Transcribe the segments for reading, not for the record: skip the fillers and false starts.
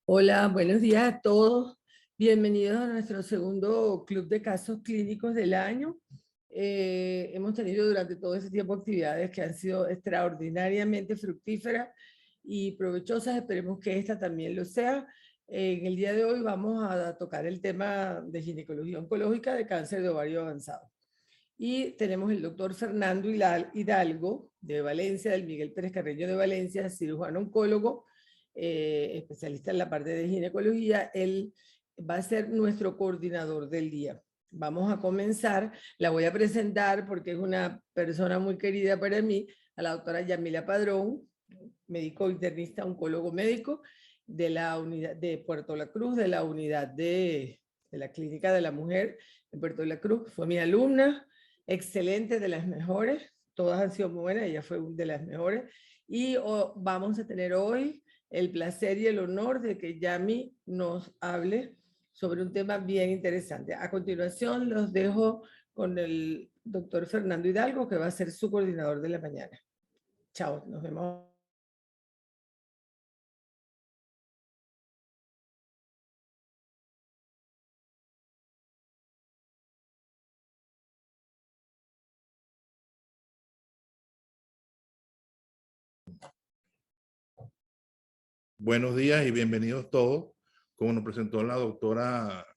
Hola, buenos días a todos. Bienvenidos a nuestro segundo club de casos clínicos del año. Hemos tenido durante todo ese tiempo actividades que han sido extraordinariamente fructíferas y provechosas. Esperemos que esta también lo sea. En el día de hoy vamos a tocar el tema de ginecología oncológica de cáncer de ovario avanzado. Y tenemos el doctor Fernando Hidalgo de Valencia, del Miguel Pérez Carreño de Valencia, cirujano oncólogo, especialista en la parte de ginecología. Él va a ser nuestro coordinador del día. Vamos a comenzar, la voy a presentar porque es una persona muy querida para mí, a la doctora Yamila Padrón, médico internista, oncólogo médico de la unidad de Puerto La Cruz, de la unidad de la Clínica de la Mujer en Puerto La Cruz. Fue mi alumna, excelente, de las mejores, todas han sido muy buenas, ella fue una de las mejores. Y vamos a tener hoy el placer y el honor de que Yami nos hable sobre un tema bien interesante. A continuación los dejo con el doctor Fernando Hidalgo, que va a ser su coordinador de la mañana. Chao, nos vemos. Buenos días y bienvenidos todos. Como nos presentó la doctora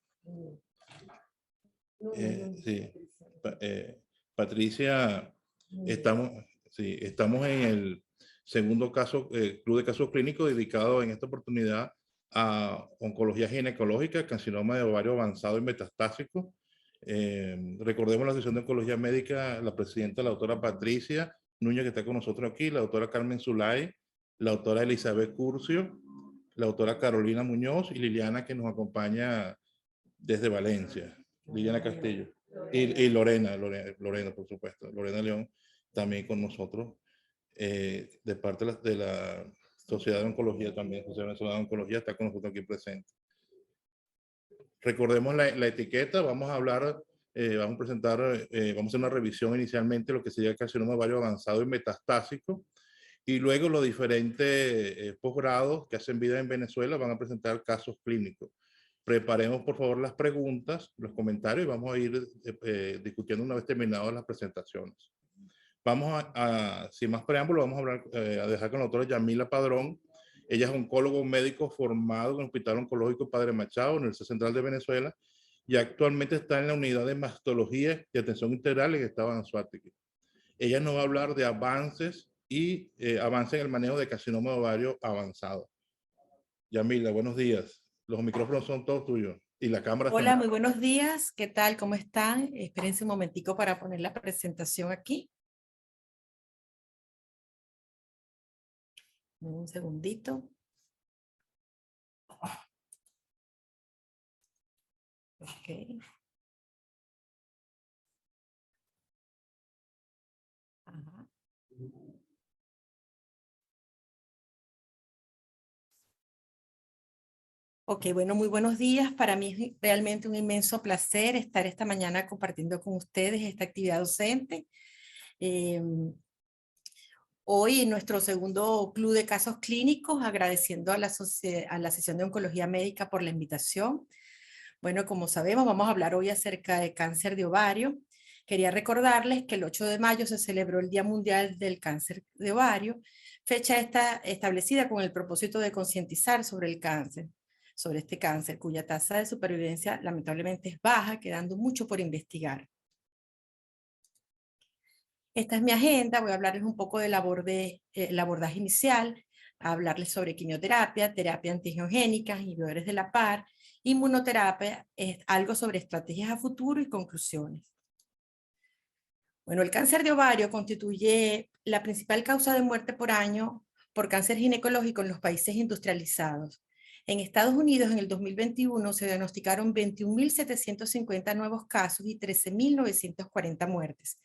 Patricia, estamos en el segundo club de casos clínicos dedicado en esta oportunidad a oncología ginecológica, carcinoma de ovario avanzado y metastásico. Recordemos la sesión de oncología médica, la presidenta, la doctora Patricia Núñez, que está con nosotros aquí, la doctora Carmen Zulay, la doctora Elizabeth Curcio, la doctora Carolina Muñoz y Liliana, que nos acompaña desde Valencia, Liliana Castillo, y Lorena, por supuesto, Lorena León, también con nosotros, de parte de la Sociedad de Oncología también, Sociedad Venezolana de Oncología está con nosotros aquí presente. Recordemos la etiqueta, vamos a hablar, vamos a presentar, vamos a hacer una revisión inicialmente de lo que sería el carcinoma de ovario avanzado y metastásico, y luego los diferentes posgrados que hacen vida en Venezuela van a presentar casos clínicos. Preparemos por favor las preguntas, los comentarios y vamos a ir discutiendo una vez terminadas las presentaciones. Vamos sin más preámbulo, vamos a hablar, a dejar con la doctora Yamila Padrón. Ella es oncólogo médico formado en el Hospital Oncológico Padre Machado, en el Central de Venezuela, y actualmente está en la unidad de mastología y atención integral en estado Anzoátegui. Ella nos va a hablar de avances y avances en el manejo de carcinoma de ovario avanzado. Yamila, buenos días. Los micrófonos son todos tuyos y la cámara Hola, también. muy buenos días. ¿Qué tal? ¿Cómo están? Espérense un momentico para poner la presentación aquí. Un segundito. Ok. Ajá. Ok, bueno, muy buenos días. Para mí es realmente un inmenso placer estar esta mañana compartiendo con ustedes esta actividad docente. Hoy en nuestro segundo club de casos clínicos, agradeciendo a la sesión de oncología médica por la invitación. Bueno, como sabemos, vamos a hablar hoy acerca de cáncer de ovario. Quería recordarles que el 8 de mayo se celebró el Día Mundial del Cáncer de Ovario, fecha establecida con el propósito de concientizar sobre el cáncer, sobre este cáncer, cuya tasa de supervivencia lamentablemente es baja, quedando mucho por investigar. Esta es mi agenda, voy a hablarles un poco del abordaje inicial, a hablarles sobre quimioterapia, terapia antiangiogénica, inhibidores de la PAR, inmunoterapia, algo sobre estrategias a futuro y conclusiones. Bueno, el cáncer de ovario constituye la principal causa de muerte por año por cáncer ginecológico en los países industrializados. En Estados Unidos, en el 2021, se diagnosticaron 21.750 nuevos casos y 13.940 muertes.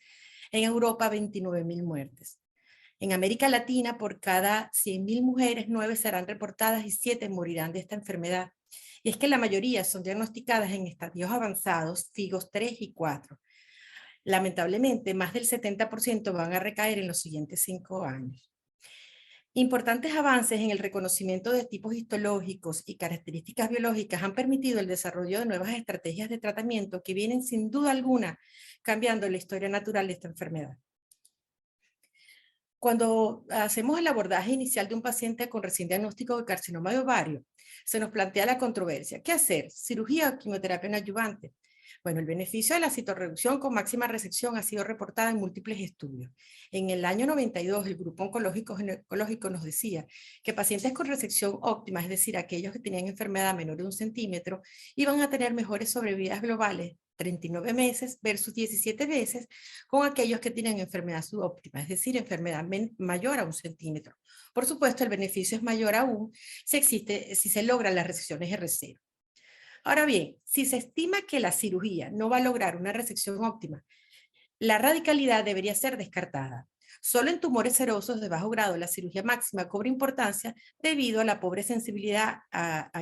En Europa, 29.000 muertes. En América Latina, por cada 100.000 mujeres, 9 serán reportadas y 7 morirán de esta enfermedad. Y es que la mayoría son diagnosticadas en estadios avanzados, FIGOS 3 y 4. Lamentablemente, más del 70% van a recaer en los siguientes 5 años. Importantes avances en el reconocimiento de tipos histológicos y características biológicas han permitido el desarrollo de nuevas estrategias de tratamiento que vienen sin duda alguna cambiando la historia natural de esta enfermedad. Cuando hacemos el abordaje inicial de un paciente con recién diagnóstico de carcinoma de ovario, se nos plantea la controversia. ¿Qué hacer? ¿Cirugía o quimioterapia en adyuvante? Bueno, el beneficio de la citorreducción con máxima resección ha sido reportado en múltiples estudios. En el año 92, el grupo oncológico nos decía que pacientes con resección óptima, es decir, aquellos que tenían enfermedad menor de 1 centímetro, iban a tener mejores sobrevidas globales 39 meses versus 17 meses con aquellos que tienen enfermedad subóptima, es decir, enfermedad mayor a 1 centímetro. Por supuesto, el beneficio es mayor aún si se logran las resecciones R0. Ahora bien, si se estima que la cirugía no va a lograr una resección óptima, la radicalidad debería ser descartada. Solo en tumores serosos de bajo grado la cirugía máxima cobra importancia debido a la pobre sensibilidad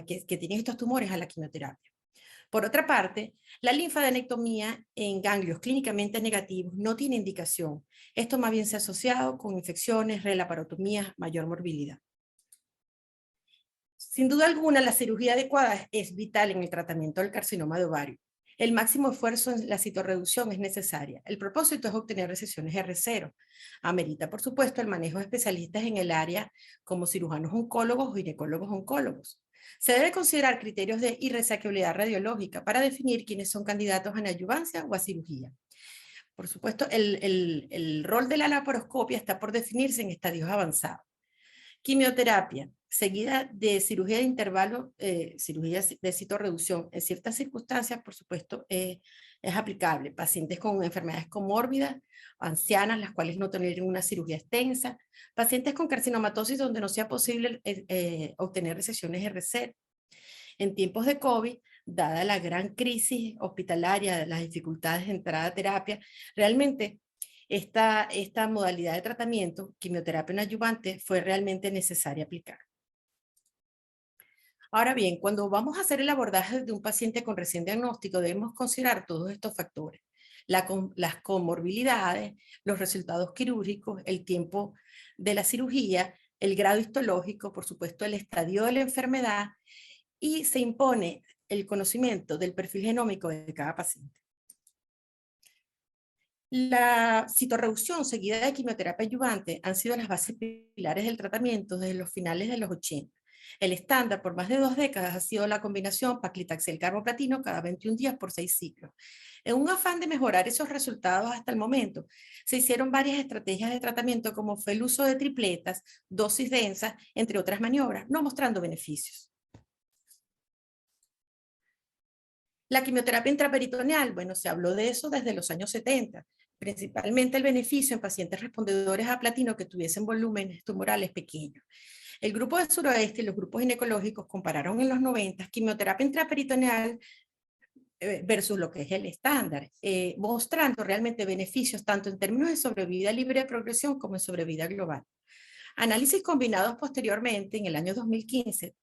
que tienen estos tumores a la quimioterapia. Por otra parte, la linfadenectomía en ganglios clínicamente negativos no tiene indicación. Esto más bien se ha asociado con infecciones, relaparotomías, mayor morbilidad. Sin duda alguna, la cirugía adecuada es vital en el tratamiento del carcinoma de ovario. El máximo esfuerzo en la citorreducción es necesaria. El propósito es obtener resecciones R0. Amerita, por supuesto, el manejo de especialistas en el área como cirujanos oncólogos o ginecólogos oncólogos. Se debe considerar criterios de irresequibilidad radiológica para definir quiénes son candidatos a adyuvancia o a cirugía. Por supuesto, el rol de la laparoscopia está por definirse en estadios avanzados. Quimioterapia, seguida de cirugía de intervalo, cirugía de citorreducción, en ciertas circunstancias, por supuesto, es aplicable. Pacientes con enfermedades comórbidas, ancianas, las cuales no tienen una cirugía extensa, pacientes con carcinomatosis donde no sea posible obtener resecciones R0. En tiempos de COVID, dada la gran crisis hospitalaria, las dificultades de entrada a terapia, realmente esta modalidad de tratamiento, quimioterapia en adyuvante, fue realmente necesaria aplicar. Ahora bien, cuando vamos a hacer el abordaje de un paciente con recién diagnóstico, debemos considerar todos estos factores. Las comorbilidades, los resultados quirúrgicos, el tiempo de la cirugía, el grado histológico, por supuesto, el estadio de la enfermedad, y se impone el conocimiento del perfil genómico de cada paciente. La citorreducción seguida de quimioterapia adyuvante han sido las bases pilares del tratamiento desde los finales de los 80. El estándar por más de 2 décadas ha sido la combinación paclitaxel-carboplatino cada 21 días por 6 ciclos. En un afán de mejorar esos resultados hasta el momento, se hicieron varias estrategias de tratamiento como fue el uso de tripletas, dosis densas, entre otras maniobras, no mostrando beneficios. La quimioterapia intraperitoneal, bueno, se habló de eso desde los años 70, principalmente el beneficio en pacientes respondedores a platino que tuviesen volúmenes tumorales pequeños. El grupo de suroeste y los grupos ginecológicos compararon en los 90 quimioterapia intraperitoneal versus lo que es el estándar, mostrando realmente beneficios tanto en términos de sobrevida libre de progresión como en sobrevida global. Análisis combinados posteriormente, en el año 2015,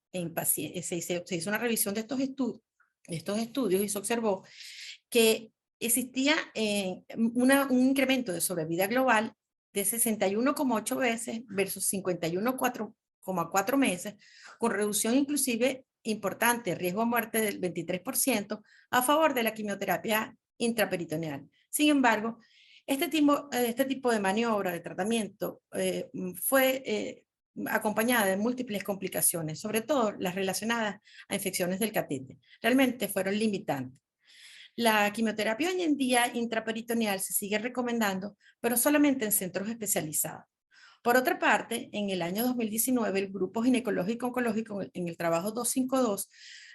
se hizo una revisión de estos estudios y se observó que existía un incremento de sobrevida global de 61,8 veces versus 51,4 meses, con reducción inclusive importante, riesgo a muerte del 23% a favor de la quimioterapia intraperitoneal. Sin embargo, este tipo de maniobra de tratamiento fue acompañada de múltiples complicaciones, sobre todo las relacionadas a infecciones del catéter. Realmente fueron limitantes. La quimioterapia hoy en día intraperitoneal se sigue recomendando, pero solamente en centros especializados. Por otra parte, en el año 2019, el Grupo Ginecológico Oncológico, en el trabajo 252,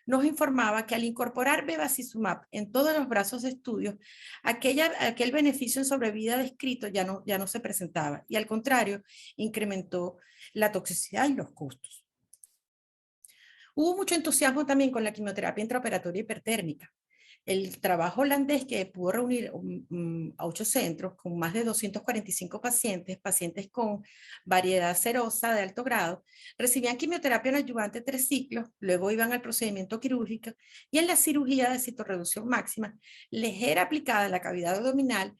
nos informaba que al incorporar bevacizumab en todos los brazos de estudio, aquel beneficio en sobrevida descrito ya no se presentaba, y al contrario, incrementó la toxicidad y los costos. Hubo mucho entusiasmo también con la quimioterapia intraoperatoria hipertérmica. El trabajo holandés que pudo reunir a 8 centros con más de 245 pacientes con variedad serosa de alto grado, recibían quimioterapia en adyuvante 3 ciclos, luego iban al procedimiento quirúrgico y en la cirugía de citorreducción máxima les era aplicada en la cavidad abdominal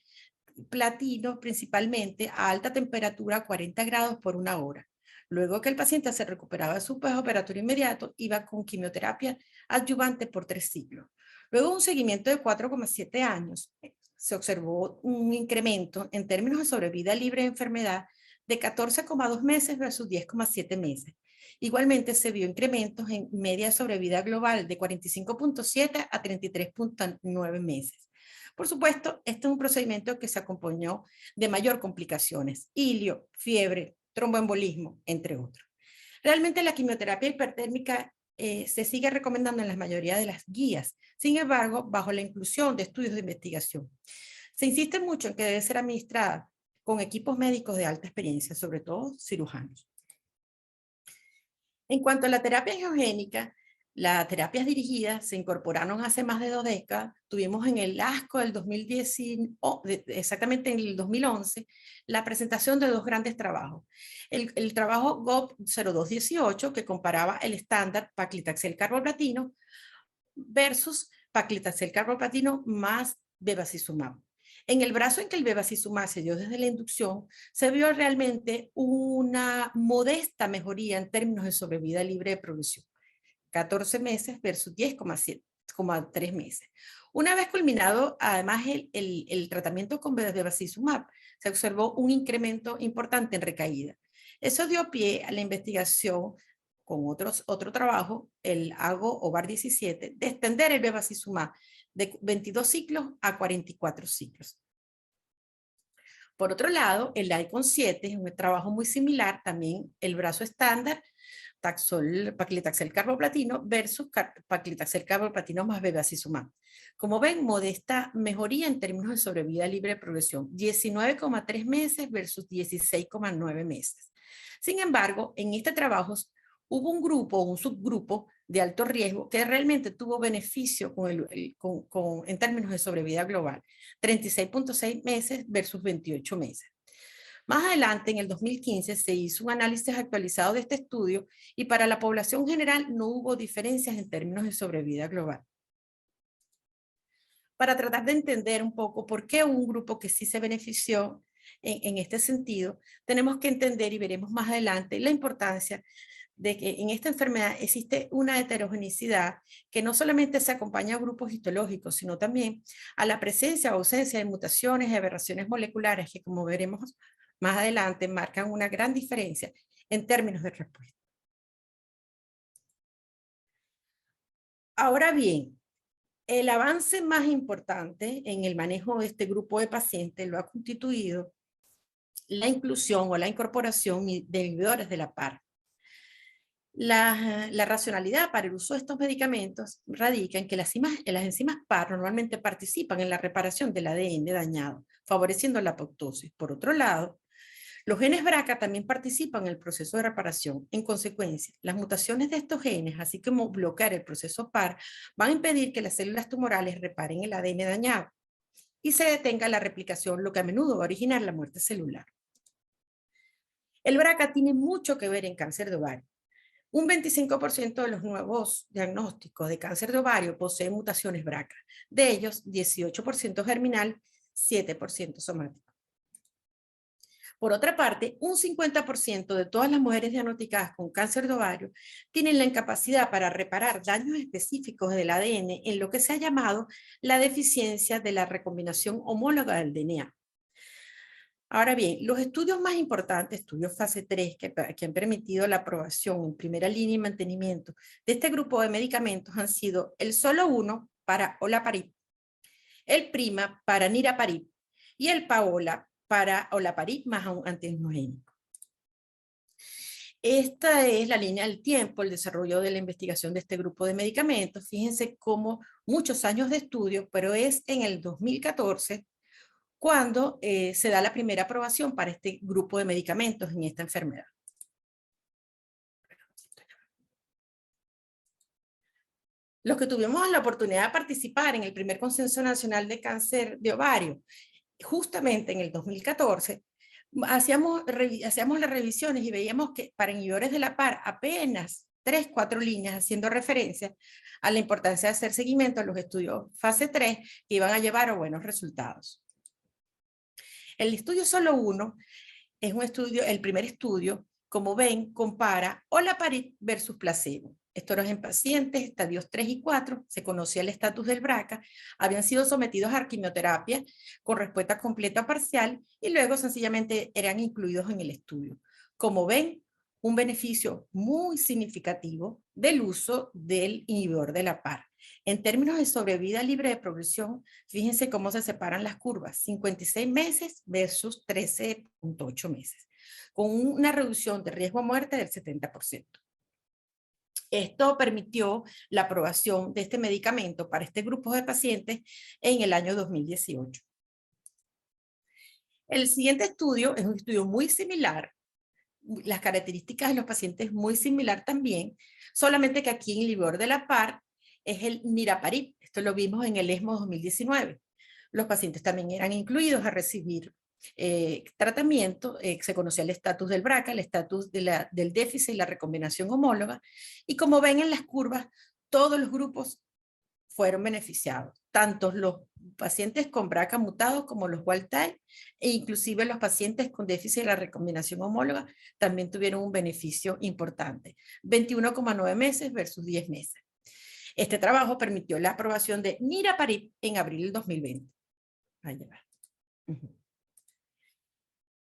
platino principalmente a alta temperatura, 40 grados por 1 hora. Luego que el paciente se recuperaba de su postoperatorio inmediato, iba con quimioterapia adyuvante por 3 ciclos. Luego un seguimiento de 4,7 años, se observó un incremento en términos de sobrevida libre de enfermedad de 14,2 meses versus 10,7 meses. Igualmente se vio incrementos en media de sobrevida global de 45,7 a 33,9 meses. Por supuesto, este es un procedimiento que se acompañó de mayor complicaciones, hilio, fiebre, tromboembolismo, entre otros. Realmente la quimioterapia hipertérmica se sigue recomendando en la mayoría de las guías, sin embargo, bajo la inclusión de estudios de investigación. Se insiste mucho en que debe ser administrada con equipos médicos de alta experiencia, sobre todo cirujanos. En cuanto a la terapia angiogénica, las terapias dirigidas se incorporaron hace más de 2 décadas. Tuvimos en el ASCO del 2010, exactamente en el 2011, la presentación de 2 grandes trabajos. El trabajo GOP 0218, que comparaba el estándar paclitaxel carboplatino versus paclitaxel carboplatino más bevacizumab. En el brazo en que el bevacizumab se dio desde la inducción, se vio realmente una modesta mejoría en términos de sobrevida libre de progresión. 14 meses versus 10,3 meses. Una vez culminado, además, el tratamiento con bevacizumab, se observó un incremento importante en recaída. Eso dio pie a la investigación con otro trabajo, el AGO OVAR 17, de extender el bevacizumab de 22 ciclos a 44 ciclos. Por otro lado, el ICON 7 es un trabajo muy similar, también el brazo estándar, paclitaxel carboplatino versus paclitaxel carboplatino más bevacizumab. Como ven, modesta mejoría en términos de sobrevida libre de progresión, 19,3 meses versus 16,9 meses. Sin embargo, en este trabajo hubo un subgrupo de alto riesgo que realmente tuvo beneficio en términos de sobrevida global, 36,6 meses versus 28 meses. Más adelante, en el 2015, se hizo un análisis actualizado de este estudio y para la población general no hubo diferencias en términos de sobrevida global. Para tratar de entender un poco por qué un grupo que sí se benefició en este sentido, tenemos que entender, y veremos más adelante, la importancia de que en esta enfermedad existe una heterogeneidad que no solamente se acompaña a grupos histológicos, sino también a la presencia o ausencia de mutaciones y aberraciones moleculares que, como veremos más adelante, marcan una gran diferencia en términos de respuesta. Ahora bien, el avance más importante en el manejo de este grupo de pacientes lo ha constituido la inclusión o la incorporación de inhibidores de la PAR. La racionalidad para el uso de estos medicamentos radica en que las enzimas PAR normalmente participan en la reparación del ADN dañado, favoreciendo la apoptosis. Por otro lado, los genes BRCA también participan en el proceso de reparación. En consecuencia, las mutaciones de estos genes, así como bloquear el proceso PAR, van a impedir que las células tumorales reparen el ADN dañado y se detenga la replicación, lo que a menudo va a originar la muerte celular. El BRCA tiene mucho que ver en cáncer de ovario. Un 25% de los nuevos diagnósticos de cáncer de ovario poseen mutaciones BRCA. De ellos, 18% germinal, 7% somático. Por otra parte, un 50% de todas las mujeres diagnosticadas con cáncer de ovario tienen la incapacidad para reparar daños específicos del ADN en lo que se ha llamado la deficiencia de la recombinación homóloga del DNA. Ahora bien, los estudios más importantes, estudios fase 3, que han permitido la aprobación en primera línea y mantenimiento de este grupo de medicamentos han sido el SOLO-1 para olaparib, el PRIMA para niraparib y el PAOLA para olaparib más un antiangiogénico. Esta es la línea del tiempo, el desarrollo de la investigación de este grupo de medicamentos. Fíjense cómo muchos años de estudio, pero es en el 2014 cuando se da la primera aprobación para este grupo de medicamentos en esta enfermedad. Los que tuvimos la oportunidad de participar en el primer Consenso Nacional de Cáncer de Ovario, justamente en el 2014, hacíamos las revisiones y veíamos que para inhibidores de la PAR apenas 3-4 líneas haciendo referencia a la importancia de hacer seguimiento a los estudios fase 3 que iban a llevar a buenos resultados. El estudio SOLO-1 es un estudio, el primer estudio Como ven, compara olaparib versus placebo. Esto era en pacientes, estadios 3 y 4, se conocía el estatus del BRCA, habían sido sometidos a quimioterapia con respuesta completa o parcial y luego sencillamente eran incluidos en el estudio. Como ven, un beneficio muy significativo del uso del inhibidor de la PAR. En términos de sobrevida libre de progresión, fíjense cómo se separan las curvas, 56 meses versus 13.8 meses, con una reducción de riesgo a muerte del 70%. Esto permitió la aprobación de este medicamento para este grupo de pacientes en el año 2018. El siguiente estudio es un estudio muy similar, las características de los pacientes muy similar también, solamente que aquí en el inhibidor de la PAR es el niraparib. Esto lo vimos en el ESMO 2019. Los pacientes también eran incluidos a recibir tratamiento, se conocía el estatus del BRCA, el estatus del déficit y la recombinación homóloga, y como ven en las curvas, todos los grupos fueron beneficiados, tanto los pacientes con BRCA mutados como los wild type, e inclusive los pacientes con déficit de la recombinación homóloga también tuvieron un beneficio importante, 21,9 meses versus 10 meses. Este trabajo permitió la aprobación de niraparib en abril del 2020. Ahí va.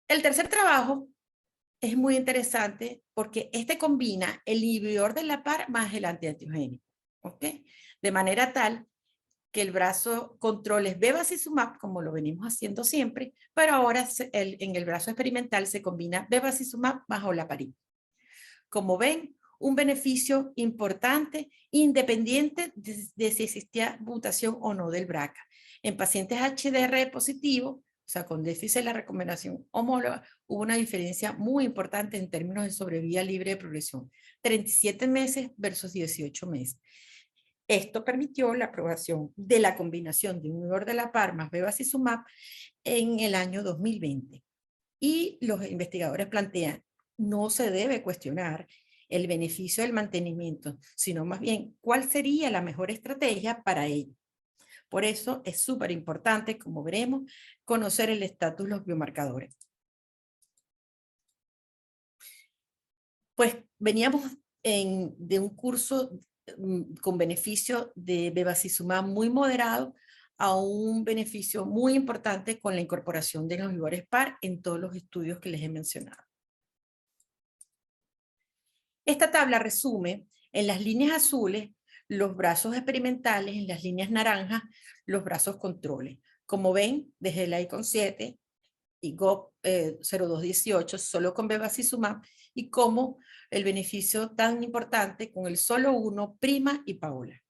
El tercer trabajo es muy interesante porque este combina el inhibidor de la PAR más el antiangiogénico, ¿ok? De manera tal que el brazo control es bevacizumab, como lo venimos haciendo siempre, pero ahora en el brazo experimental se combina bevacizumab más olaparib. Como ven, un beneficio importante, independiente de si existía mutación o no del BRCA. En pacientes HDR positivo, o sea, con déficit de la recombinación homóloga, hubo una diferencia muy importante en términos de sobrevida libre de progresión, 37 meses versus 18 meses. Esto permitió la aprobación de la combinación de un inhibidor de la PAR más bevacizumab en el año 2020. Y los investigadores plantean, no se debe cuestionar el beneficio del mantenimiento, sino más bien cuál sería la mejor estrategia para ello. Por eso es súper importante, como veremos, conocer el estatus de los biomarcadores. Pues veníamos de un curso con beneficio de bevacizumab muy moderado a un beneficio muy importante con la incorporación de los inhibidores PAR en todos los estudios que les he mencionado. Esta tabla resume en las líneas azules los brazos experimentales, en las líneas naranjas los brazos controles. Como ven, desde el ICON 7 y GOP 0218 solo con bevacizumab y como el beneficio tan importante con el solo uno, Prima y Paola.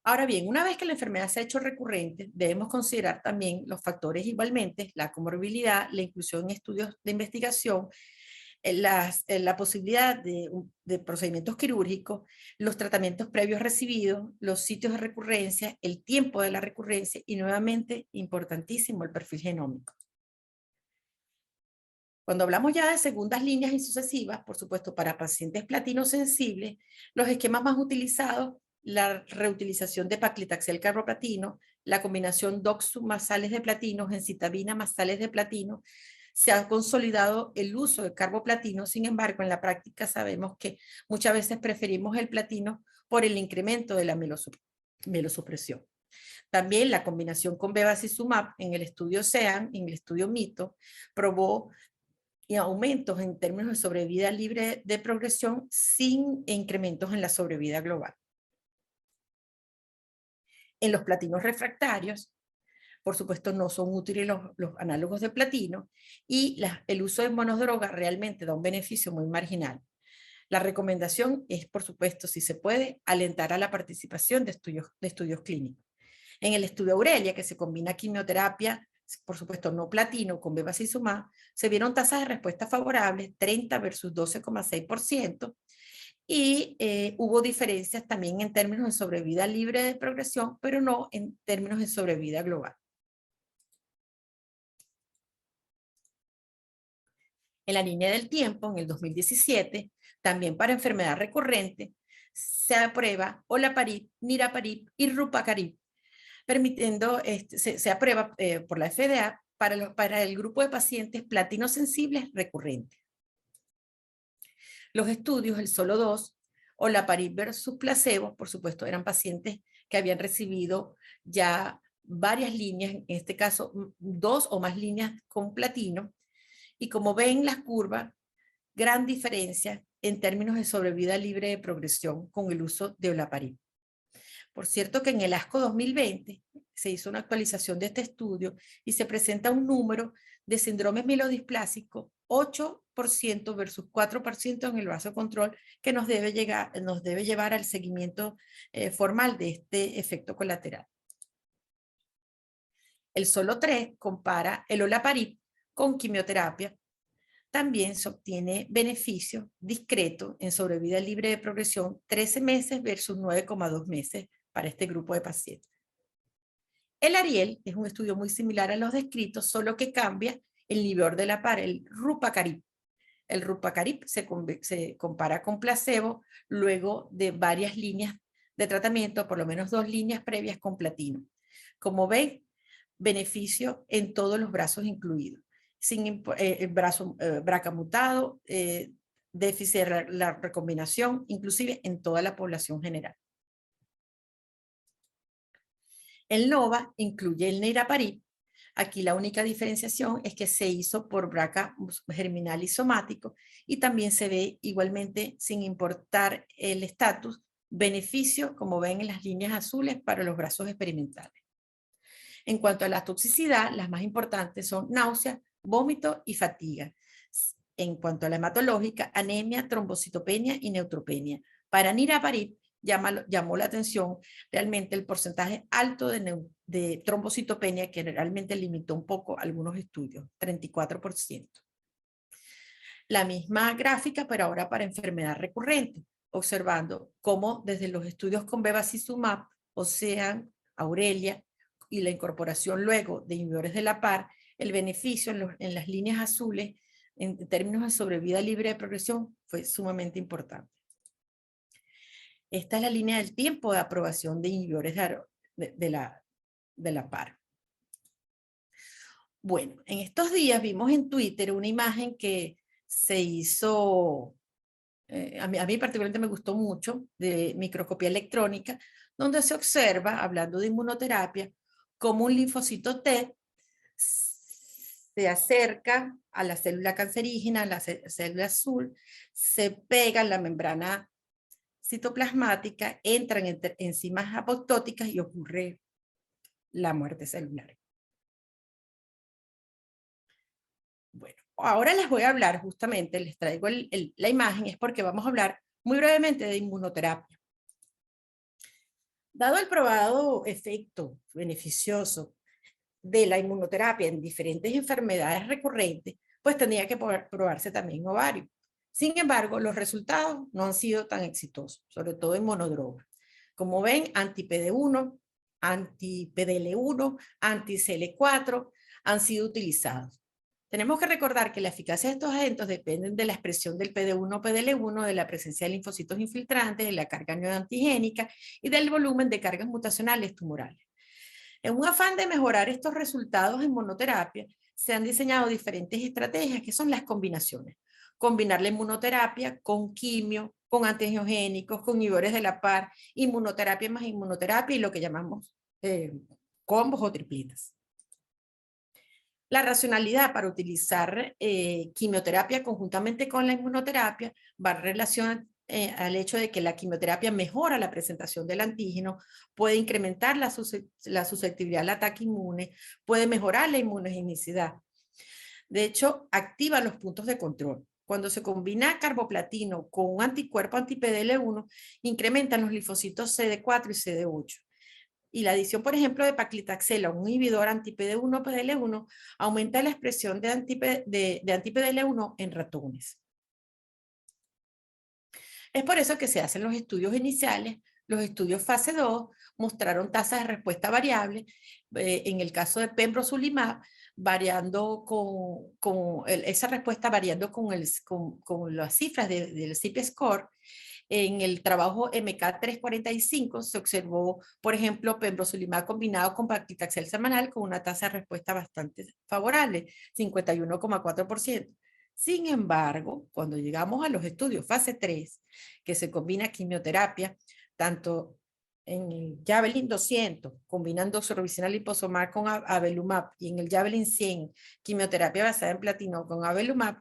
Ahora bien, una vez que la enfermedad se ha hecho recurrente, debemos considerar también los factores igualmente, la comorbilidad, la inclusión en estudios de investigación, la posibilidad de procedimientos quirúrgicos, los tratamientos previos recibidos, los sitios de recurrencia, el tiempo de la recurrencia y nuevamente, importantísimo, el perfil genómico. Cuando hablamos ya de segundas líneas y sucesivas, por supuesto, para pacientes platino sensibles, los esquemas más utilizados, la reutilización de paclitaxel carboplatino, la combinación doxu más sales de platino, gencitabina más sales de platino, se ha consolidado el uso de carboplatino. Sin embargo, en la práctica sabemos que muchas veces preferimos el platino por el incremento de la mielosupresión. También la combinación con bevacizumab en el estudio SEAN, en el estudio MITO, probó aumentos en términos de sobrevida libre de progresión sin incrementos en la sobrevida global. En los platinos refractarios, por supuesto, no son útiles los análogos de platino y el uso de monodroga realmente da un beneficio muy marginal. La recomendación es, por supuesto, si se puede, alentar a la participación de estudios clínicos. En el estudio Aurelia, que se combina quimioterapia, por supuesto no platino, con bevacizumab, se vieron tasas de respuesta favorables, 30 versus 12,6%, y hubo diferencias también en términos de sobrevida libre de progresión, pero no en términos de sobrevida global. En la línea del tiempo, en el 2017, también para enfermedad recurrente, se aprueba olaparib, niraparib y rupacarib, permitiendo, se aprueba por la FDA para el grupo de pacientes platinosensibles recurrentes. Los estudios, el solo 2, olaparib versus placebo, por supuesto, eran pacientes que habían recibido ya varias líneas, en este caso 2 o más líneas con platino, y como ven las curvas, gran diferencia en términos de sobrevida libre de progresión con el uso de olaparib. Por cierto que en el ASCO 2020 se hizo una actualización de este estudio y se presenta un número de síndromes mielodisplásicos 8% versus 4% en el brazo control, que nos debe llevar al seguimiento formal de este efecto colateral. El solo 3 compara el olaparib con quimioterapia. También se obtiene beneficio discreto en sobrevida libre de progresión 13 meses versus 9,2 meses para este grupo de pacientes. El ARIEL es un estudio muy similar a los descritos, solo que cambia el inhibidor de la par, el rupacarib. El rupacarib se compara con placebo luego de varias líneas de tratamiento, por lo menos 2 líneas previas con platino. Como ven, beneficio en todos los brazos incluidos. El brazo BRCA mutado, déficit de la recombinación, inclusive en toda la población general. El NOVA incluye el niraparib. Aquí la única diferenciación es que se hizo por BRCA germinal y somático y también se ve igualmente, sin importar el estatus, beneficio, como ven en las líneas azules, para los brazos experimentales. En cuanto a la toxicidad, las más importantes son náusea, vómito y fatiga. En cuanto a la hematológica, anemia, trombocitopenia y neutropenia. Para niraparib llamó la atención realmente el porcentaje alto de trombocitopenia, que realmente limitó un poco algunos estudios, 34%. La misma gráfica, pero ahora para enfermedad recurrente, observando cómo desde los estudios con bevacizumab, OCEAN, Aurelia, y la incorporación luego de inhibidores de la par, el beneficio en las líneas azules, en términos de sobrevida libre de progresión, fue sumamente importante. Esta es la línea del tiempo de aprobación de inhibidores de la par. Bueno, en estos días vimos en Twitter una imagen que se hizo, a mí particularmente me gustó mucho, de microscopía electrónica, donde se observa, hablando de inmunoterapia, cómo un linfocito T se acerca a la célula cancerígena, a la célula azul, se pega en la membrana citoplasmática, entran enzimas apoptóticas y ocurre la muerte celular. Bueno, ahora les voy a hablar justamente, les traigo la imagen, es porque vamos a hablar muy brevemente de inmunoterapia. Dado el probado efecto beneficioso de la inmunoterapia en diferentes enfermedades recurrentes, pues tendría que probarse también en ovario. Sin embargo, los resultados no han sido tan exitosos, sobre todo en monodroga. Como ven, anti-PD1, anti-PDL1, anti-CL4 han sido utilizados. Tenemos que recordar que la eficacia de estos agentes dependen de la expresión del PD1 o PDL1, de la presencia de linfocitos infiltrantes, de la carga neoantigénica y del volumen de cargas mutacionales tumorales. En un afán de mejorar estos resultados en monoterapia, se han diseñado diferentes estrategias que son las combinaciones. Combinar la inmunoterapia con quimio, con antiangiogénicos, con inhibidores de la par, inmunoterapia más inmunoterapia y lo que llamamos combos o triplitas. La racionalidad para utilizar quimioterapia conjuntamente con la inmunoterapia va en relación al hecho de que la quimioterapia mejora la presentación del antígeno, puede incrementar la susceptibilidad al ataque inmune, puede mejorar la inmunogenicidad. De hecho, activa los puntos de control. Cuando se combina carboplatino con un anticuerpo anti-PDL1, incrementan los linfocitos CD4 y CD8. Y la adición, por ejemplo, de paclitaxel a un inhibidor anti-PD1 PDL1 aumenta la expresión de anti-PDL1 en ratones. Es por eso que se hacen los estudios iniciales. Los estudios fase 2 mostraron tasas de respuesta variables. En el caso de pembrolizumab, variando esa respuesta variando con las cifras del CIP score. En el trabajo MK345 se observó, por ejemplo, pembrolizumab combinado con paclitaxel semanal con una tasa de respuesta bastante favorable, 51,4%. Sin embargo, cuando llegamos a los estudios fase 3, que se combina quimioterapia, tanto en el Javelin 200, combinando doxorubicina liposomar con avelumab, y en el Javelin 100, quimioterapia basada en platino con avelumab,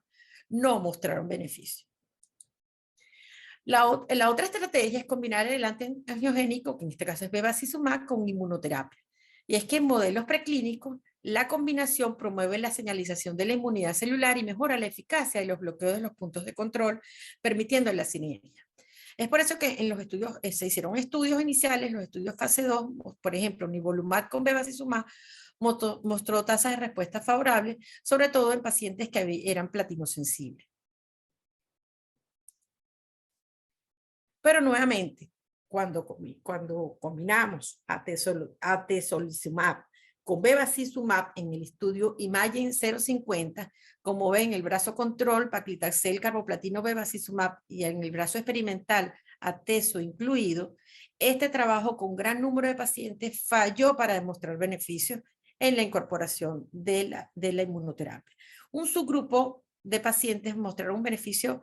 no mostraron beneficio. La otra estrategia es combinar el antiangiogénico, que en este caso es bevacizumab, con inmunoterapia. Y es que en modelos preclínicos, la combinación promueve la señalización de la inmunidad celular y mejora la eficacia de los bloqueos de los puntos de control, permitiendo la sinergia. Es por eso que en los estudios, se hicieron estudios iniciales, los estudios fase 2, por ejemplo, nivolumab con bevacizumab, mostró tasas de respuesta favorables, sobre todo en pacientes que eran platinosensibles. Pero nuevamente, cuando combinamos atezolizumab con bevacizumab en el estudio Imagen 050, como ven, el brazo control, paclitaxel, carboplatino, bevacizumab, y en el brazo experimental, atezo incluido, este trabajo con gran número de pacientes falló para demostrar beneficios en la incorporación de la inmunoterapia. Un subgrupo de pacientes mostraron un beneficio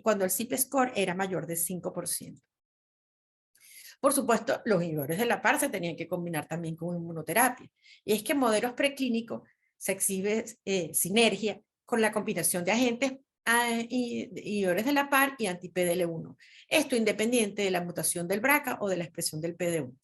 cuando el CIP score era mayor de 5%. Por supuesto, los inhibidores de la PAR se tenían que combinar también con inmunoterapia. Y es que en modelos preclínicos se exhibe sinergia con la combinación de agentes inhibidores de la PAR y anti-PDL1. Esto independiente de la mutación del BRCA o de la expresión del PD1.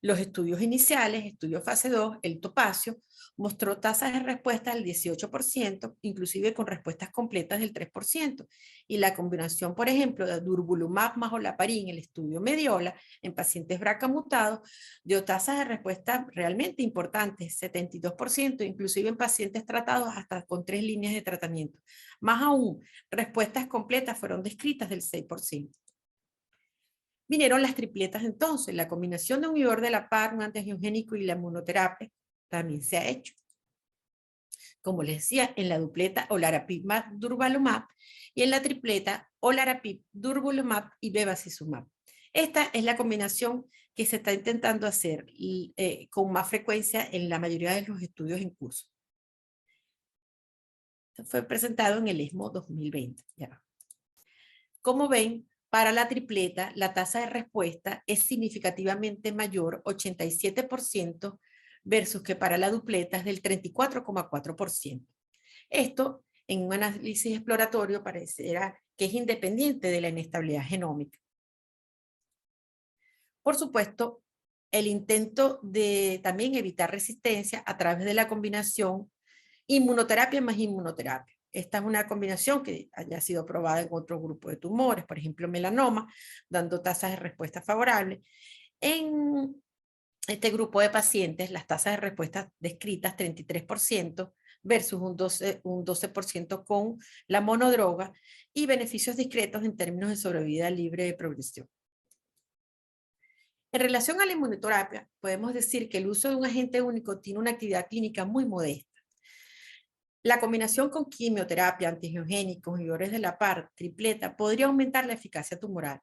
Los estudios iniciales, estudio fase 2, el topacio, mostró tasas de respuesta del 18%, inclusive con respuestas completas del 3%. Y la combinación, por ejemplo, de durvalumab más olaparib en el estudio Mediola, en pacientes BRCA mutados, dio tasas de respuesta realmente importantes, 72%, inclusive en pacientes tratados hasta con 3 líneas de tratamiento. Más aún, respuestas completas fueron descritas del 6%. Vinieron las tripletas entonces, la combinación de un inhibidor de la PAR, un antiangiogénico y la inmunoterapia también se ha hecho. Como les decía, en la dupleta olarapib más durvalumab y en la tripleta olarapib, durvalumab y bevacizumab. Esta es la combinación que se está intentando hacer con más frecuencia en la mayoría de los estudios en curso. Fue presentado en el ESMO 2020. Ya. Como ven, para la tripleta, la tasa de respuesta es significativamente mayor, 87%, versus que para la dupleta es del 34,4%. Esto, en un análisis exploratorio, parecerá que es independiente de la inestabilidad genómica. Por supuesto, el intento de también evitar resistencia a través de la combinación inmunoterapia más inmunoterapia. Esta es una combinación que haya sido probada en otro grupo de tumores, por ejemplo melanoma, dando tasas de respuesta favorables. En este grupo de pacientes, las tasas de respuesta descritas, 33% versus un 12% con la monodroga, y beneficios discretos en términos de sobrevida libre de progresión. En relación a la inmunoterapia, podemos decir que el uso de un agente único tiene una actividad clínica muy modesta. La combinación con quimioterapia, antiangiogénicos, inhibidores de la PAR, tripleta, podría aumentar la eficacia tumoral.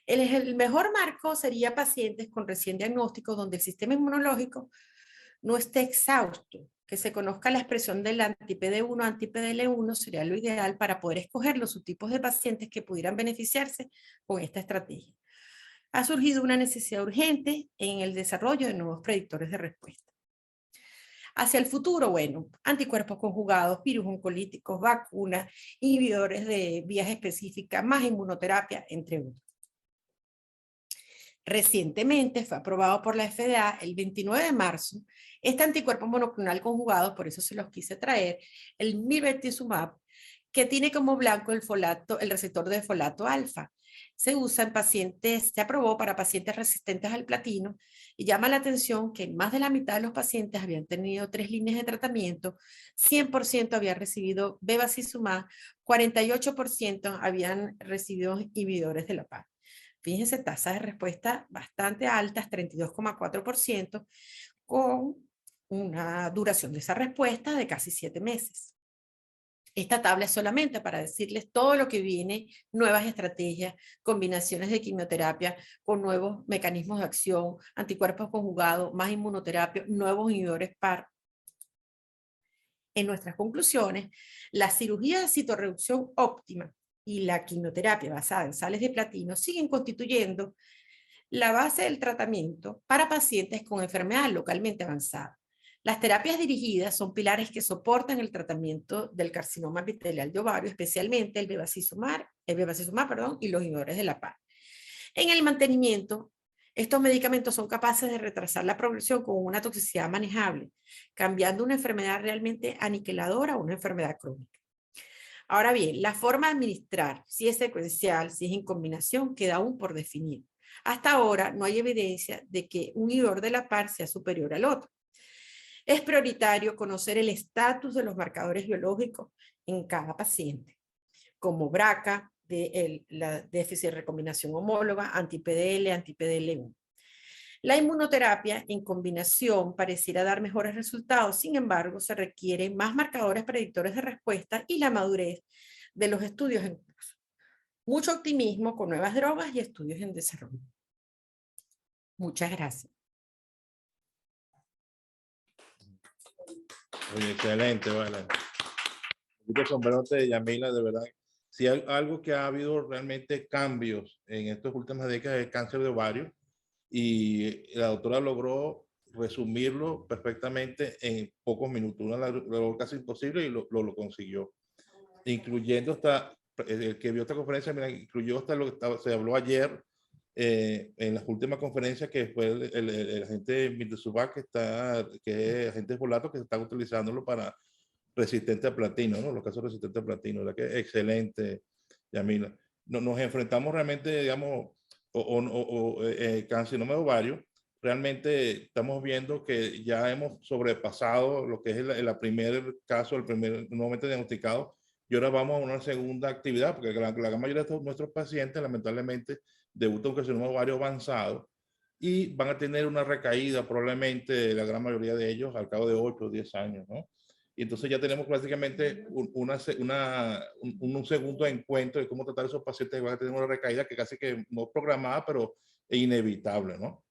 El mejor marco sería pacientes con recién diagnóstico donde el sistema inmunológico no esté exhausto. Que se conozca la expresión del anti-PD1, anti-PDL1 sería lo ideal para poder escoger los subtipos de pacientes que pudieran beneficiarse con esta estrategia. Ha surgido una necesidad urgente en el desarrollo de nuevos predictores de respuesta. Hacia el futuro, bueno, anticuerpos conjugados, virus oncolíticos, vacunas, inhibidores de vías específicas, más inmunoterapia, entre otros. Recientemente fue aprobado por la FDA el 29 de marzo este anticuerpo monoclonal conjugado, por eso se los quise traer, el mirvetuximab, que tiene como blanco el receptor de folato alfa. Se usa en pacientes, se aprobó para pacientes resistentes al platino, y llama la atención que más de la mitad de los pacientes habían tenido 3 líneas de tratamiento, 100% habían recibido bevacizumab, 48% habían recibido inhibidores de la PAR. Fíjense, tasas de respuesta bastante altas, 32,4%, con una duración de esa respuesta de casi 7 meses. Esta tabla es solamente para decirles todo lo que viene, nuevas estrategias, combinaciones de quimioterapia con nuevos mecanismos de acción, anticuerpos conjugados, más inmunoterapia, nuevos inhibidores PAR. En nuestras conclusiones, la cirugía de citorreducción óptima y la quimioterapia basada en sales de platino siguen constituyendo la base del tratamiento para pacientes con enfermedad localmente avanzada. Las terapias dirigidas son pilares que soportan el tratamiento del carcinoma epitelial de ovario, especialmente el bevacizumab, y los inhibidores de la PAR. En el mantenimiento, estos medicamentos son capaces de retrasar la progresión con una toxicidad manejable, cambiando una enfermedad realmente aniquiladora a una enfermedad crónica. Ahora bien, la forma de administrar, si es secuencial, si es en combinación, queda aún por definir. Hasta ahora no hay evidencia de que un inhibidor de la PAR sea superior al otro. Es prioritario conocer el estatus de los marcadores biológicos en cada paciente, como BRCA, la déficit de recombinación homóloga, anti-PDL, anti-PDL1. La inmunoterapia en combinación pareciera dar mejores resultados, sin embargo, se requieren más marcadores predictores de respuesta y la madurez de los estudios en curso. Mucho optimismo con nuevas drogas y estudios en desarrollo. Muchas gracias. Oye, excelente, vale. Quiero sombrerarte, Yamila, de verdad. Si hay algo que ha habido realmente cambios en estas últimas décadas es el cáncer de ovario, y la doctora logró resumirlo perfectamente en pocos minutos. Una logró casi imposible y lo consiguió. Incluyendo hasta, el que vio esta conferencia, mira, incluyó hasta lo que se habló ayer en las últimas conferencias, que fue el agente Mirtazubak, que es agente volato, que está utilizándolo para resistente a platino, ¿no? Los casos resistentes a platino, ¿verdad? Que excelente, Yamila. Nos enfrentamos realmente, digamos, carcinoma de ovario. Realmente estamos viendo que ya hemos sobrepasado lo que es el primer caso, el primer nuevamente diagnosticado, y ahora vamos a una segunda actividad, porque la gran mayoría de nuestros pacientes, lamentablemente, debutan con carcinoma de ovario avanzado y van a tener una recaída, probablemente la gran mayoría de ellos, al cabo de 8 o 10 años, ¿no? Y entonces ya tenemos prácticamente un segundo encuentro de cómo tratar a esos pacientes que van a tener una recaída que casi que no programada, pero es inevitable, ¿no?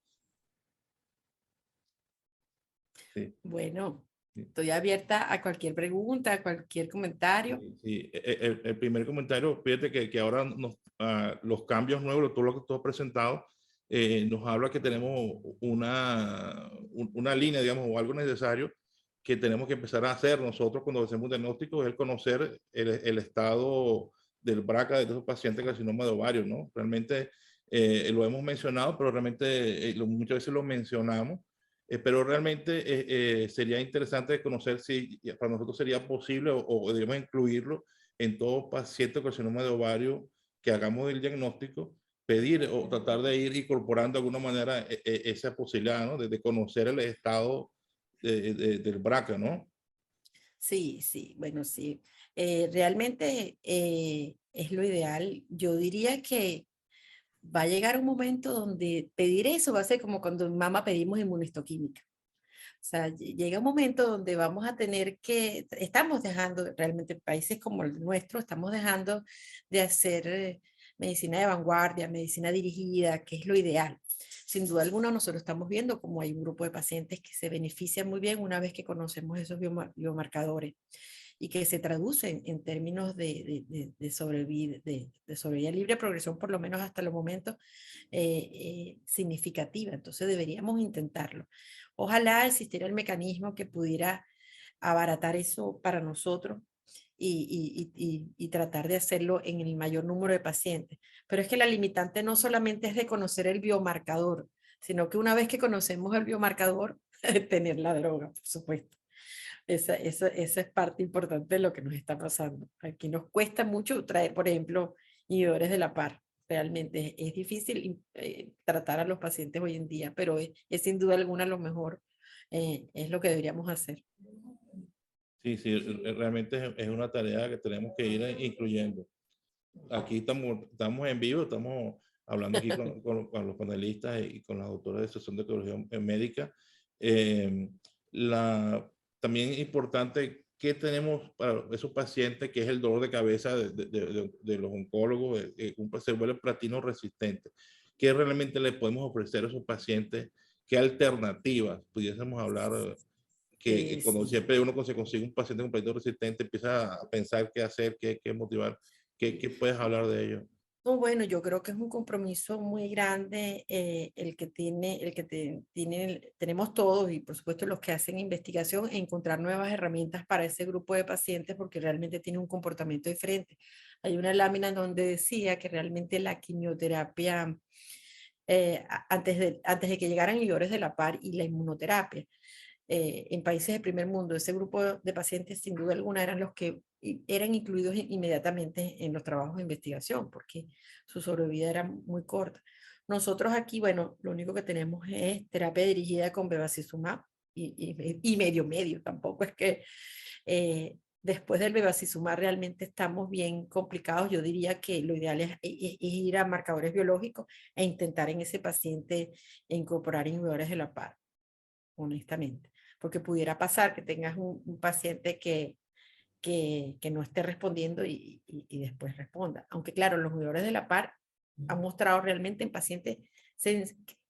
Sí. Bueno, estoy abierta a cualquier pregunta, a cualquier comentario. Sí. El primer comentario, fíjate que ahora los cambios nuevos, todo lo que tú has presentado, nos habla que tenemos una línea, digamos, o algo necesario que tenemos que empezar a hacer nosotros cuando hacemos un diagnóstico, es el conocer el estado del BRCA de esos pacientes con carcinoma de ovario, ¿no? Realmente lo hemos mencionado, pero realmente muchas veces lo mencionamos, pero realmente sería interesante conocer si para nosotros sería posible o debemos incluirlo en todo paciente con carcinoma de ovario que hagamos el diagnóstico, pedir o tratar de ir incorporando de alguna manera esa posibilidad, ¿no? De conocer el estado del BRCA, ¿no? Sí, sí, bueno, sí. Realmente es lo ideal. Yo diría que va a llegar un momento donde pedir eso va a ser como cuando en mama pedimos inmunohistoquímica. O sea, llega un momento donde vamos a tener que, estamos dejando, realmente países como el nuestro, estamos dejando de hacer medicina de vanguardia, medicina dirigida, que es lo ideal. Sin duda alguna, nosotros estamos viendo cómo hay un grupo de pacientes que se benefician muy bien una vez que conocemos esos biomarcadores y que se traducen en términos de sobrevida libre, progresión por lo menos hasta los momentos significativa. Entonces deberíamos intentarlo. Ojalá existiera el mecanismo que pudiera abaratar eso para nosotros y tratar de hacerlo en el mayor número de pacientes. Pero es que la limitante no solamente es de conocer el biomarcador, sino que una vez que conocemos el biomarcador, tener la droga, por supuesto. Esa es parte importante de lo que nos está pasando. Aquí nos cuesta mucho traer, por ejemplo, inhibidores de la PAR. Realmente es difícil tratar a los pacientes hoy en día, pero es sin duda alguna lo mejor. Es lo que deberíamos hacer. Sí, realmente es una tarea que tenemos que ir incluyendo. Aquí estamos en vivo, estamos hablando aquí con los panelistas y con las doctoras de sección de ecología médica. También es importante ¿qué tenemos para esos pacientes que es el dolor de cabeza de los oncólogos? Se vuelve platino resistente. ¿Qué realmente le podemos ofrecer a esos pacientes? ¿Qué alternativas pudiésemos hablar? Que cuando siempre uno se consigue un paciente con platino resistente, empieza a pensar qué hacer, qué motivar. ¿Qué puedes hablar de ello? No, bueno, yo creo que es un compromiso muy grande el que tenemos todos y por supuesto los que hacen investigación, encontrar nuevas herramientas para ese grupo de pacientes porque realmente tiene un comportamiento diferente. Hay una lámina en donde decía que realmente la quimioterapia, antes de que llegaran inhibidores de la PAR y la inmunoterapia, en países del primer mundo, ese grupo de pacientes sin duda alguna eran los que eran incluidos inmediatamente en los trabajos de investigación porque su sobrevida era muy corta. Nosotros aquí, bueno, lo único que tenemos es terapia dirigida con bevacizumab y medio, tampoco es que después del bevacizumab realmente estamos bien complicados. Yo diría que lo ideal es ir a marcadores biológicos e intentar en ese paciente incorporar inhibidores de la PAR, honestamente. Porque pudiera pasar que tengas un paciente que no esté respondiendo y después responda. Aunque claro, los inhibidores de la PAR han mostrado realmente en pacientes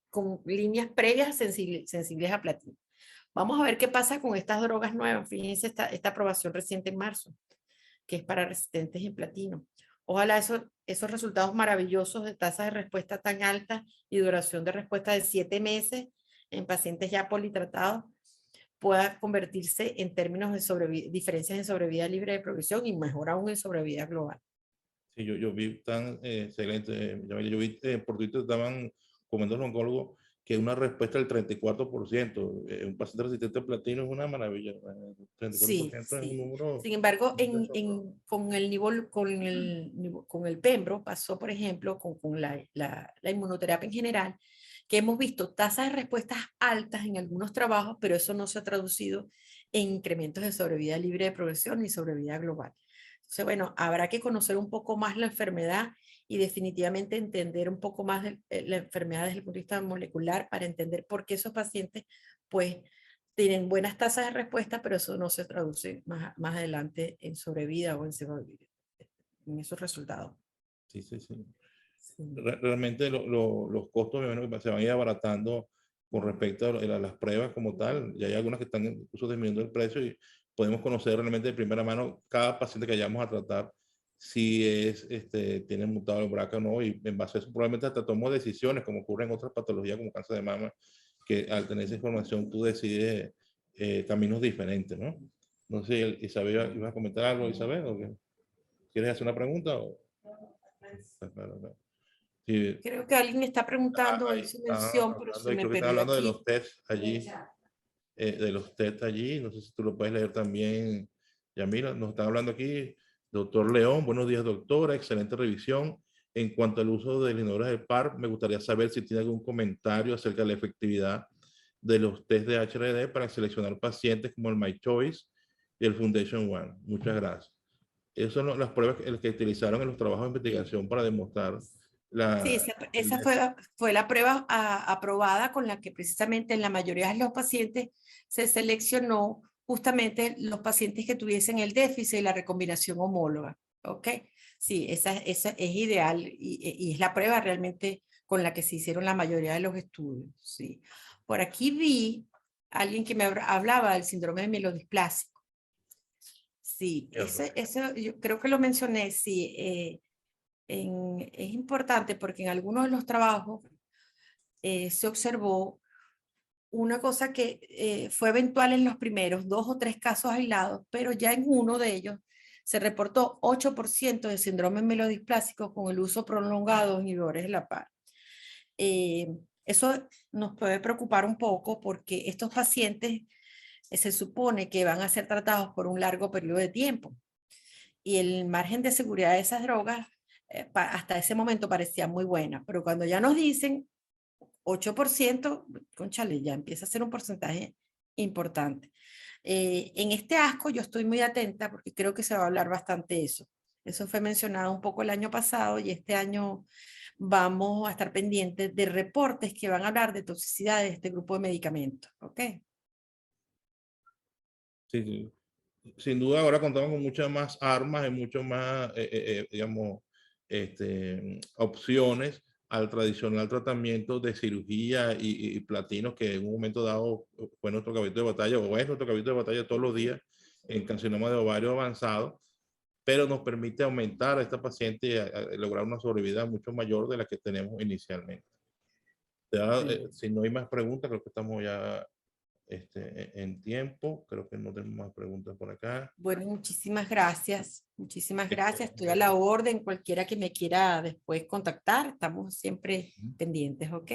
con líneas previas sensibles a platino. Vamos a ver qué pasa con estas drogas nuevas. Fíjense esta aprobación reciente en marzo, que es para resistentes en platino. Ojalá esos resultados maravillosos de tasas de respuesta tan altas y duración de respuesta de 7 meses en pacientes ya politratados pueda convertirse en términos de diferencias en sobrevida libre de progresión y mejor aún en sobrevida global. Sí, yo vi tan excelente, yo vi por Twitter estaban comentando los oncólogos que una respuesta del 34%, un paciente resistente a platino es una maravilla, 34% es un número. Sin embargo, con el Pembro pasó, por ejemplo, con la inmunoterapia en general, que hemos visto tasas de respuestas altas en algunos trabajos, pero eso no se ha traducido en incrementos de sobrevida libre de progresión ni sobrevida global. Entonces, bueno, habrá que conocer un poco más la enfermedad y definitivamente entender un poco más la enfermedad desde el punto de vista molecular para entender por qué esos pacientes, pues, tienen buenas tasas de respuesta, pero eso no se traduce más adelante en sobrevida o en esos resultados. Sí, sí, sí. Sí. Realmente los costos se van a ir abaratando con respecto a las pruebas como tal. Ya hay algunas que están incluso disminuyendo el precio y podemos conocer realmente de primera mano cada paciente que vayamos a tratar si tiene mutado el BRCA o no, y en base a eso probablemente hasta tomamos decisiones como ocurre en otras patologías como cáncer de mama, que al tener esa información tú decides caminos diferentes, ¿no? No sé si Isabel iba a comentar algo, Isabel, ¿o qué? ¿Quieres hacer una pregunta? Sí. Creo que alguien está preguntando, hizo mención, pero se me creo que están perdió hablando de aquí. los tests allí, no sé si tú lo puedes leer también, Yamila. Nos están hablando aquí, doctor León, buenos días doctora, excelente revisión. En cuanto al uso de inhibidores del PAR, me gustaría saber si tiene algún comentario acerca de la efectividad de los test de HRD para seleccionar pacientes como el My Choice y el Foundation One. Muchas gracias. Esas son las pruebas que utilizaron en los trabajos de investigación para demostrar Sí, esa fue la prueba aprobada con la que precisamente en la mayoría de los pacientes se seleccionó justamente los pacientes que tuviesen el déficit y la recombinación homóloga. ¿Ok? Sí, esa es ideal y es la prueba realmente con la que se hicieron la mayoría de los estudios. Sí. Por aquí vi a alguien que me hablaba del síndrome de mielodisplásico. Sí, eso yo creo que lo mencioné, sí. Es importante porque en algunos de los trabajos se observó una cosa que fue eventual en los primeros 2 o 3 casos aislados, pero ya en uno de ellos se reportó 8% de síndrome mielodisplásico con el uso prolongado de inhibidores de la PAR. Eso nos puede preocupar un poco porque estos pacientes se supone que van a ser tratados por un largo periodo de tiempo y el margen de seguridad de esas drogas hasta ese momento parecía muy buena, pero cuando ya nos dicen 8%, cónchale, ya empieza a ser un porcentaje importante. En este ASCO yo estoy muy atenta porque creo que se va a hablar bastante de eso. Eso fue mencionado un poco el año pasado y este año vamos a estar pendientes de reportes que van a hablar de toxicidad de este grupo de medicamentos. ¿Ok? Sí, sí. sin duda ahora contamos con muchas más armas y mucho más, digamos, opciones al tradicional tratamiento de cirugía y platinos que en un momento dado fue nuestro caballito de batalla o es nuestro caballito de batalla todos los días en carcinoma de ovario avanzado, pero nos permite aumentar a esta paciente y a lograr una sobrevida mucho mayor de la que tenemos inicialmente. Ya, si no hay más preguntas, creo que estamos ya en tiempo. Creo que no tenemos más preguntas por acá. Bueno, muchísimas gracias. Muchísimas gracias. Estoy a la orden. Cualquiera que me quiera después contactar, estamos siempre pendientes, ¿ok?